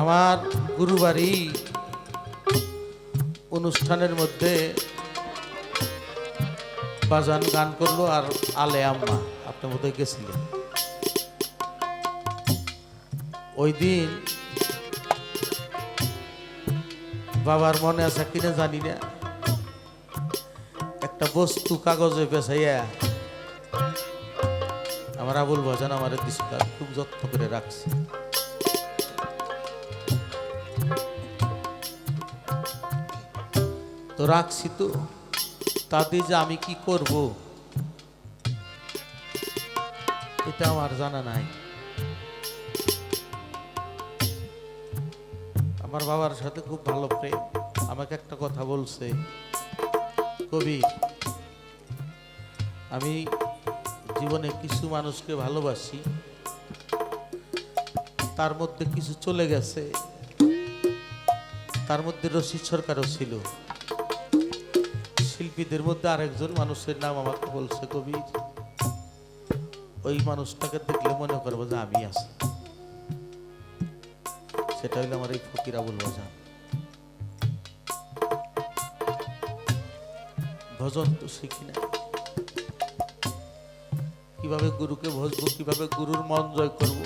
আমার গুরুবাড়ি অনুষ্ঠানের মধ্যে বাজান গান করলো আর আলে আম্মা আপনার মধ্যে গেছিলেন। ওই দিন বাবার মনে আছে কিনা জানি না, একটা বস্তু কাগজে পেছাইয়া আমার আবুল বাজান আমার দিশটা খুব যত্ন করে রাখছে। তো রাখছি, তো তাতে যে আমি কি করব এটা আমার জানা নাই। আমার বাবার সাথে খুব ভালো প্রেম। আমাকে একটা কথা বলছে, কবি আমি জীবনে কিছু মানুষকে ভালোবাসি, তার মধ্যে কিছু চলে গেছে, তার মধ্যে রশিদ সরকারও ছিল। শিল্পীদের মধ্যে আরেকজন মানুষের নাম আমাকে বলছে, কবি ওই মানুষটাকে দেখলে মনে করবো যে আমি আছি। সেটা হইলো আমার এই ফকির আবুল বাজান। ভজন তো শিখি না, কিভাবে গুরুকে ভজবো, কিভাবে গুরুর মন জয় করব,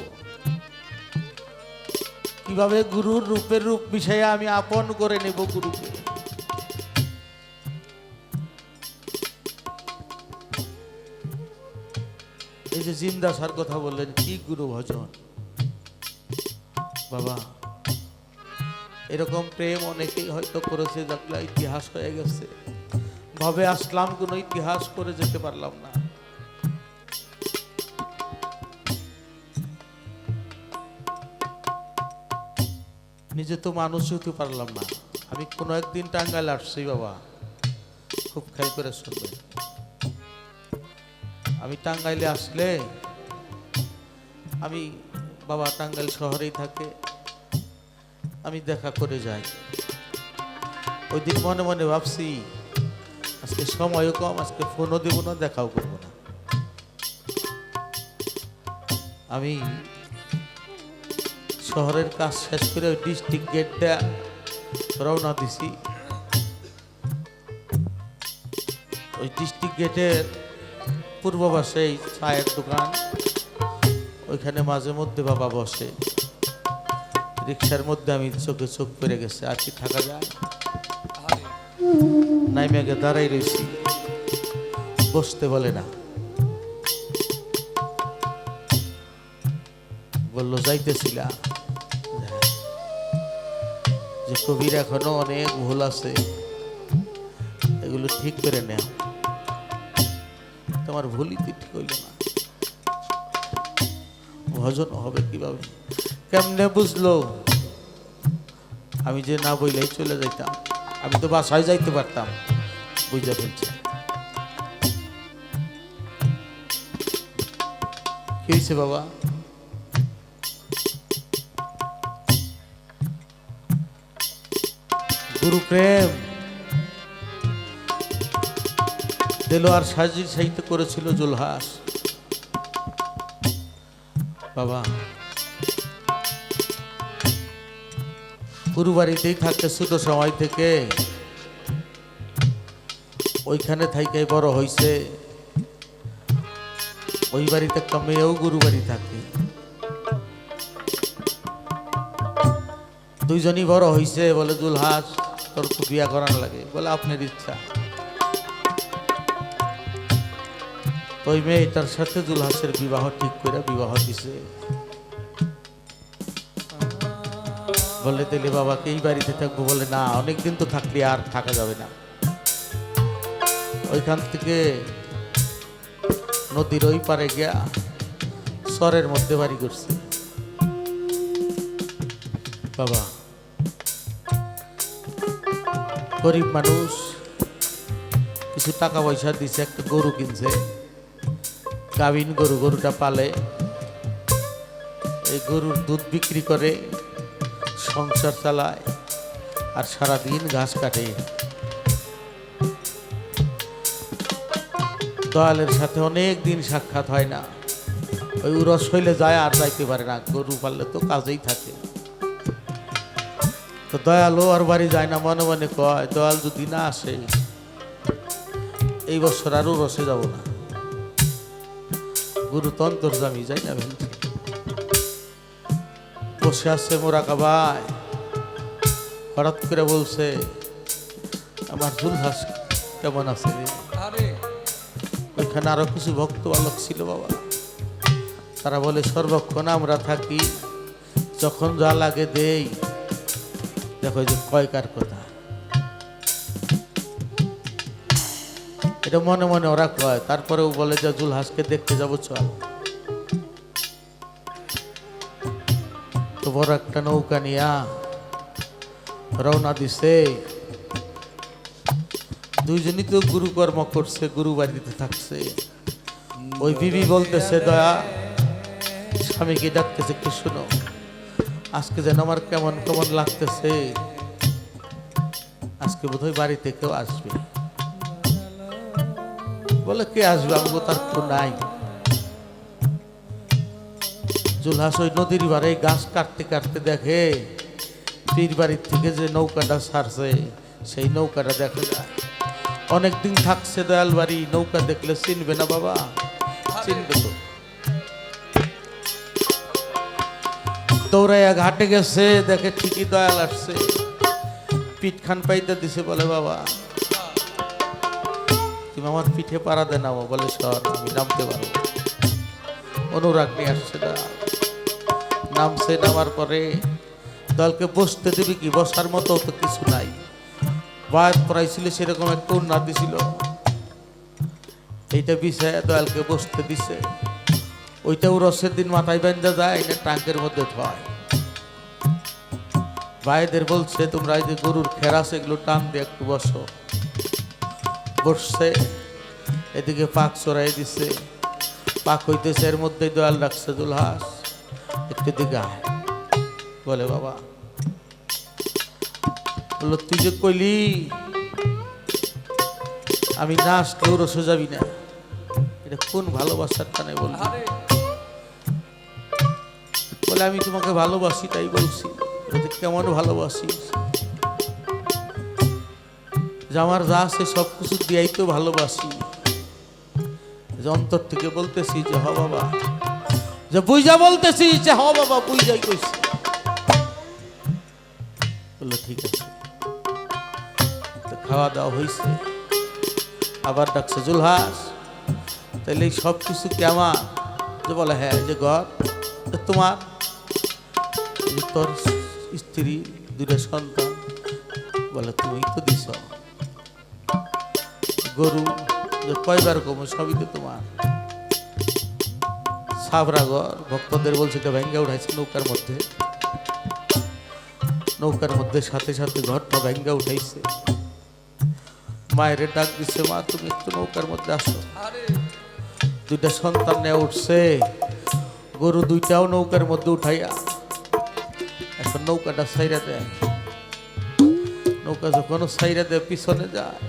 কিভাবে গুরুর রূপের রূপ মিশাইয়া আমি আপন করে নেব গুরুকে। এই যে জিন্দা সার কথা বললেন, কি গুরু ভজন বাবা। এরকম প্রেম অনেকেই হয়তো করেছে, যাকলা ইতিহাস হয়ে গেছে। ভাবে আসলাম, কোনো ইতিহাস করে যেতে পারলাম না। নিজে তো মানুষ হতে পারলাম না। আমি কোনো একদিন টাঙ্গাইল আসছি বাবা, খুব খেয়াল করে শুনবেন। আমি টাঙ্গাইলে আসলে, আমি বাবা টাঙ্গাইল শহরেই থাকে, আমি দেখা করে যাই। ওই দিন মনে মনে ভাবছি আজকে সময়ও কম, আজকে ফোনও দেব না, দেখাও করবো না। আমি শহরের কাজ শেষ করে ওই ডিস্ট্রিক্ট গেটটা রওনা দিছি। ওই ডিস্ট্রিক্ট গেটের পূর্ব পাশে চায়ের দোকান, ওইখানে মাঝে মধ্যে বাবা বসে। রিক্সার মধ্যে আমি চোখে চোখ পড়ে গেছে, আর কি থাকা যায়। নাইমেকে দাঁড়াই রয়েছি, বসতে বলে না, বললো যাইতেছিলা যে কবির এখনো অনেক ভুল আছে, এগুলো ঠিক করে নেও। তোমার ভুলই তো ঠিক হইল না, ভজন হবে কিভাবে, কেমনে বুঝলো? আমি যে না বইলেই চলে যাইতাম, আমি তো বাসায় যাইতে পারতাম, বুঝতে ফেলছি। কি হয়েছে বাবা? গুরু প্রেম দেলোয়ার সাজির সাহিত্য করেছিল জুলহাস বাবা। গুরুবাড়িতেই থাকতে ছোট সময় থেকে, ওইখানে থাইকে বড় হইছে। ওই বাড়িতে একটা মেয়েও গুরুবাড়ি থাকে, দুইজনই বড় হইছে। বলে জুলহাস তোর তো বিয়া করার লাগে, বলে আপনার ইচ্ছা। তো ওই মেয়েটার সাথে জুলহাসের বিবাহ ঠিক করে বিবাহ দিছে। বলে দিলে বাবাকে এই বাড়িতে থাকবো, বলে না অনেকদিন তো থাকলে আর থাকা যাবে না। ওইখান থেকে নদীর ওই পারে গিয়া চরের মধ্যে বাড়ি করছে বাবা। গরিব মানুষ, কিছু টাকা পয়সা দিছে, একটা গরু কিনছে, গাভিন গরু, গরুটা পালে। এই গরুর দুধ বিক্রি করে সংসার চালায়, আর সারাদিন ঘাস কাটে। দয়ালের সাথে অনেক দিন সাক্ষাৎ হয় না, ওই উরস হইলে যায় আর যাইতে পারে না। গরু পাললে তো কাজেই থাকে। তো দয়ালু আর বাড়ি যায় না, মনে মনে কয় দয়াল যদি না আসে এই বছর আরো রসে যাব না। গুরু তো অন্তর্যামী, যাই না ভেলছি। বসে আছে মোরাকাবায়, হঠাৎ করে বলছে আমার জুলহাস কেমন আছে রে? ওইখানে আরো কিছু ভক্ত বালক ছিল বাবা, তারা বলে সর্বক্ষণ আমরা থাকি, যখন যা লাগে দেই। দেখো যে কয়কার কথা, এটা মনে মনে ওরা কয়। তারপরেও বলে যে জুলহাসকে দেখতে যাবো, চল। তো বড় একটা নৌকা নিয়া রওনা দিছে। দুইজনই তো গুরু কর্ম করছে, গুরু বাড়িতে থাকছে। ওই বিবি বলতেছে দয়া স্বামীকে ডাকতেছে, একটু শোনো, আজকে যেন আমার কেমন কেমন লাগতেছে, আজকে বোধহয় বাড়িতে কেউ আসবে। বলে কে আসবে? আমাকে তার কেউ নাই। জুলহাস ওই নদীর বারে গাছ কাটতে কাটতে দেখে পীর বাড়ির থেকে যে নৌকাটা ছাড়ছে সেই নৌকাটা দেখা যায়। অনেকদিন থাকছে দয়াল বাড়ি, নৌকা দেখলে চিনবে না বাবা? চিনবে তো। দৌড়াইয়া ঘাটে গেছে, দেখে ঠিকই দয়াল আসছে, পিঠ খান পাইতে দিছে। বলে বাবা তুমি আমার পিঠে পাড়া দে নামো। বলে সর, আমি নামতে পারবো। অনুরাগ নিয়ে আসছে দয়াল। নামছে, নামার পরে দলকে বসতে দিবি কি? বসার মতো তো কিছু নাই। বাদ পড়াইছিল সেরকম একটা উন্নতি ছিল, এইটা বিছায় দয়ালকে বসতে দিছে। ওইটাও রসের দিন মাথায় বেঁধে যায়, এটা ট্রাঙ্কের মধ্যে থয়। ভাইদের বলছে তোমরা এই যে গরুর খেরাস এগুলো টান দিয়ে একটু বসো। বসছে, এদিকে পাক চড়াই দিছে, পাক হইতেছে, এর মধ্যে দয়াল রাখছে জুলহাস একটু দিকে আয়। বলে বাবা, বললো তুই যে কইলি আমি না আসলেও রসে যাবি না, এটা কোন ভালোবাসার টানে বললি? বলে আমি তোমাকে ভালোবাসি তাই বলছি। কেমন ভালোবাসি? যে আমার যা আছে সব কিছু দিয়াই তো ভালোবাসি। যে অন্তর থেকে বলতেছি যে হ বাবা, যে বুঝা বলতেছি যে হ বাবা বুঝাই কইছি। বললো ঠিক আছে। খাওয়া দাওয়া হয়েছে, আবার ডাকছে জুলহাস তাহলে এই সব কিছু কেমন? যে বলে হ্যাঁ। যে ঘর তোমার, তোর স্ত্রী, দুটো সন্তান, বলে তুমি তো দিছ। গরু যে কয়বার কমো, সবই তো তোমার। সাবরা ঘর ভক্তদের বলছে এটা ভেঙ্গা উঠাইছে নৌকার মধ্যে। নৌকার মধ্যে সাথে সাথে ঘরটা ভেঙ্গা উঠাইছে। মায়ের ডাক দিচ্ছে, মা তুমি একটু নৌকার মধ্যে আসো। দুইটা সন্তান নিয়ে উঠছে, গরু দুইটাও নৌকার মধ্যে উঠাইয়া এখন নৌকাটা সাইরা দেয়। নৌকা যখন সাইরা দেয় পিছনে যায়।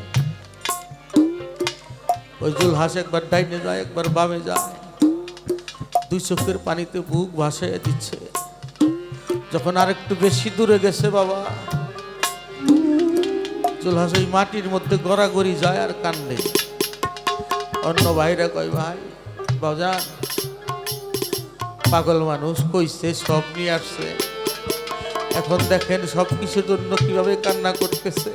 ওই জুলহাস একবার ডাইনে যায়, একবার বামে যায়, দুই চোখের পানিতে বুক ভাসাইয়া দিচ্ছে। যখন আর একটু বেশি দূরে গেছে বাবা, জুলহাস ওই মাটির মধ্যে গড়াগড়ি যায় আর কান্দে। অন্য ভাইরা কয় ভাই বাজান, পাগল মানুষ কইছে সব নিয়ে আসছে, এখন দেখেন সব কিছুর জন্য কিভাবে কান্না করতেছে।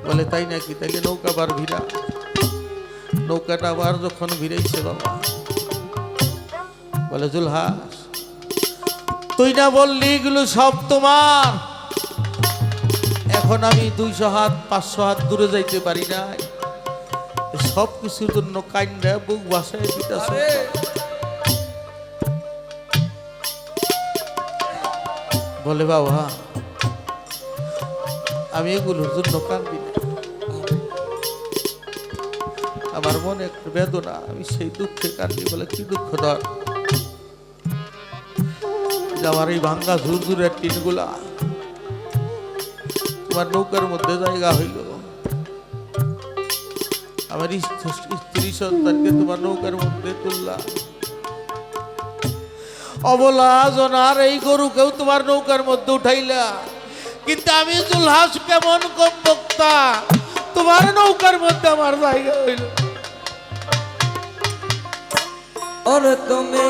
বলে তাই নাকি? তাইলে নৌকা আবার ভিড়া। নৌকাটা আবার যখন ভিড়াইছে বাবা, বলে জুলহাস তুই না বললি এগুলো সব তোমার, এখন আমি 200 হাত 500 হাত দূরে যাইতে পারি না, সব কিছুর জন্য কাইন্ডা বুক ভাসায় দিতেছে। বলে বাবা আমি এগুলোর জন্য কান্দি না, আমার মনে একটা বেদনা, আমি সেই দুঃখে কান্দি। বলে কি দুঃখ? ধর আমার এই ভাঙ্গা ঝুরঝুরের টিনগুলা তোমার নৌকার মধ্যে জায়গা হইল, আমার স্ত্রী সন্তানকে তোমার নৌকার মধ্যে তুললা, অবলা জনার এই গরুকেও তোমার নৌকার মধ্যে উঠাইলা, কিন্তু আমি জুলহাস কেমন কম বক্তা, তোমার নৌকার মধ্যে আমার জায়গা হইল। ওরে তুমি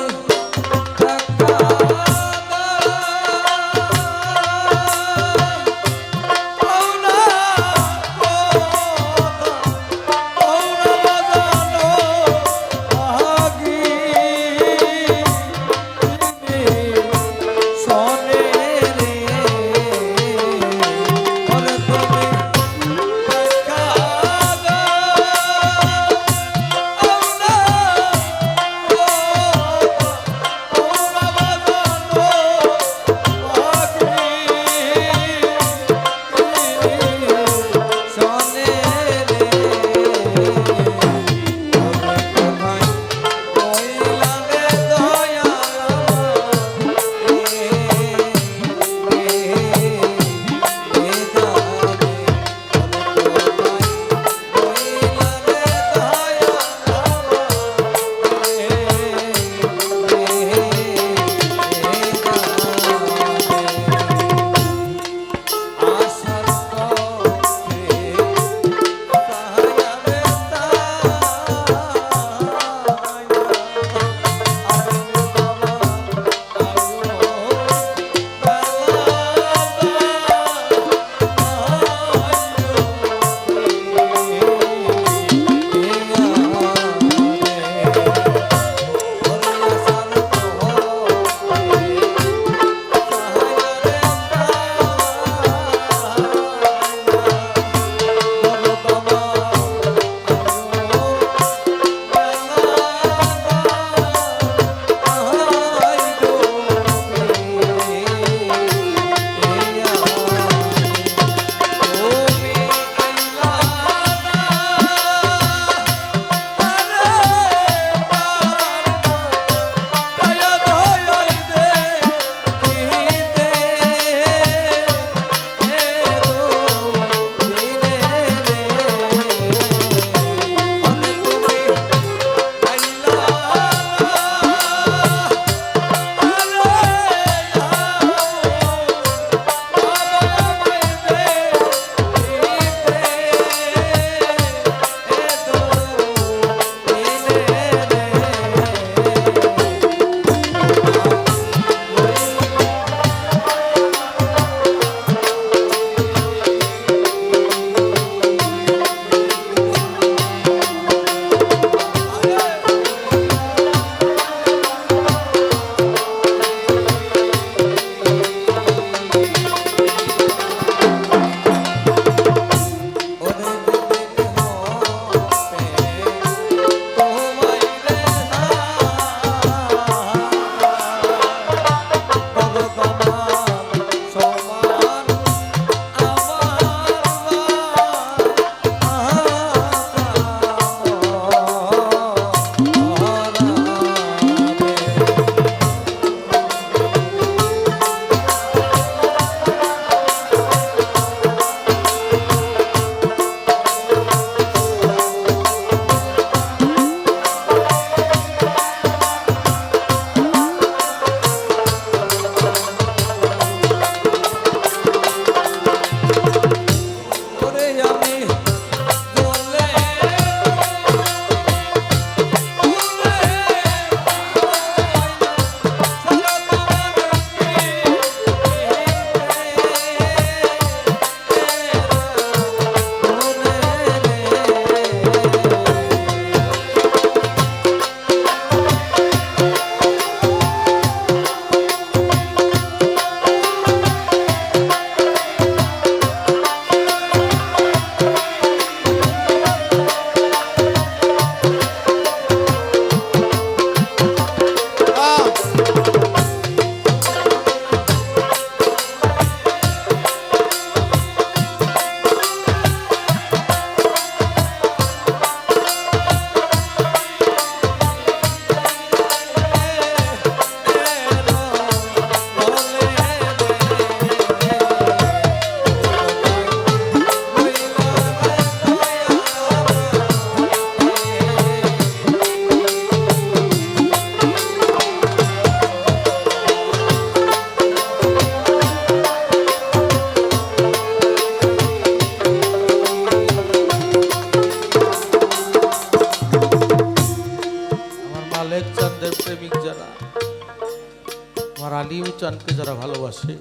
চানকে যারা ভালোবাসে,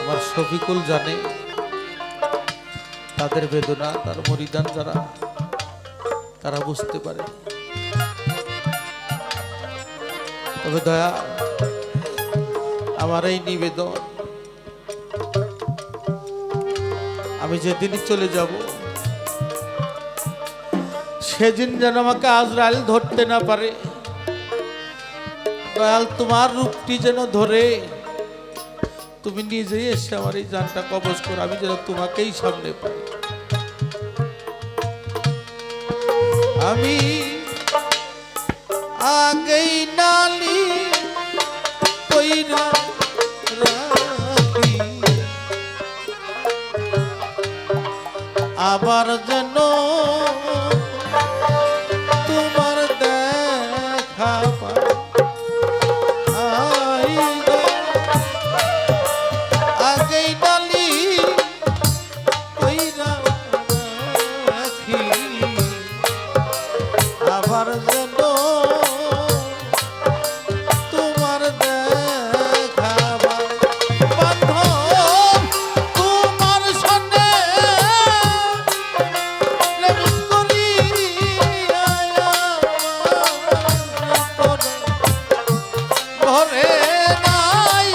আমার শফিকুল জানে তাদের বেদনা, তার মরিদান যারা, তারা বুঝতে পারে। তবে দয়া, আমার এই নিবেদন, আমি যেদিনই চলে যাব সেদিন যেন আমাকে আজরাইল ধরতে না পারে। দয়াল, তোমার রূপটি যেন ধরে তুমি নিজেই এসে আমার এই জানটা কবজ করো, আমি যেন তোমাকেই সামনে পাই। আমি আগেই নালি কইরা রাখি, আবার যেন তোমার দেখা পাই। আগেই নালি কইরা রাখি, আবার যেন তোমার দেখা পাই। বান্ধব তোমার সনে প্রেম করিয়া ঘরে নাই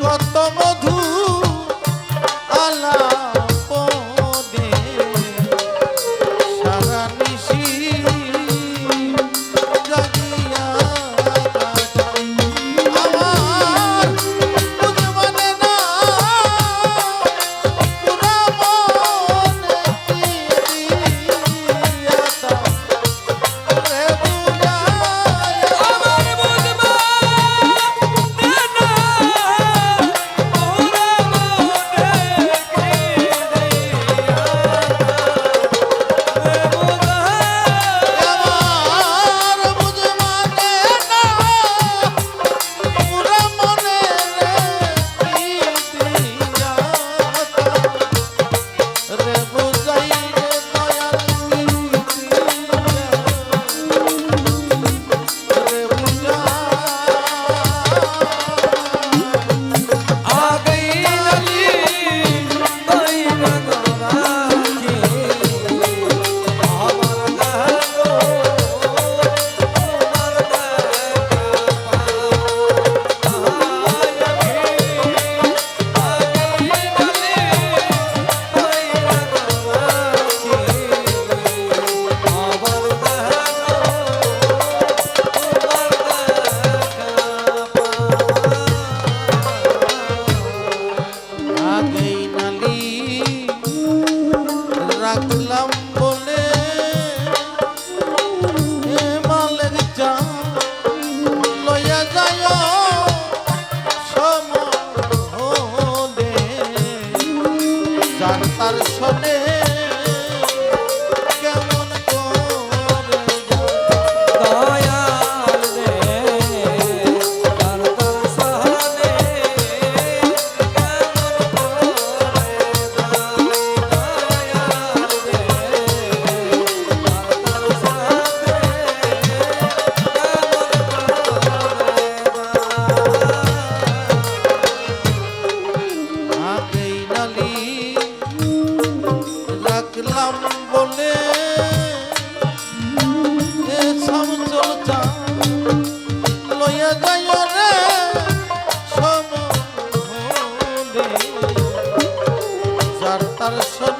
কত মধু আলাপনে সারা নিশি জাগিয়া কাটাই। আমার বুঝ মানে না পুরা মনে কি দিয়াতা রে বুঝায়। আমার বুঝবা না না ওরে মনে কি দিয়া রে বুঝায়। আমার বুঝ মানে না পুরা মনে রে কি দিয়াতা রে বুঝাই রে দয়াল কি রে বুঝাই। আগই নলি কই রাখি আমার লাগো তোমার আগেই নালি রাখলাম বলে এ মালের চান লইয়া যায় সমলে যার তার শোনে কেমন করে যায়। দয়াল রে তার তার সহনে কেমন করে দয়াল রে তার তার সহনে আগেই নালি রাখলাম বলে এ সমচল চা লইয়া যায় রে সমলে যার তার শোনে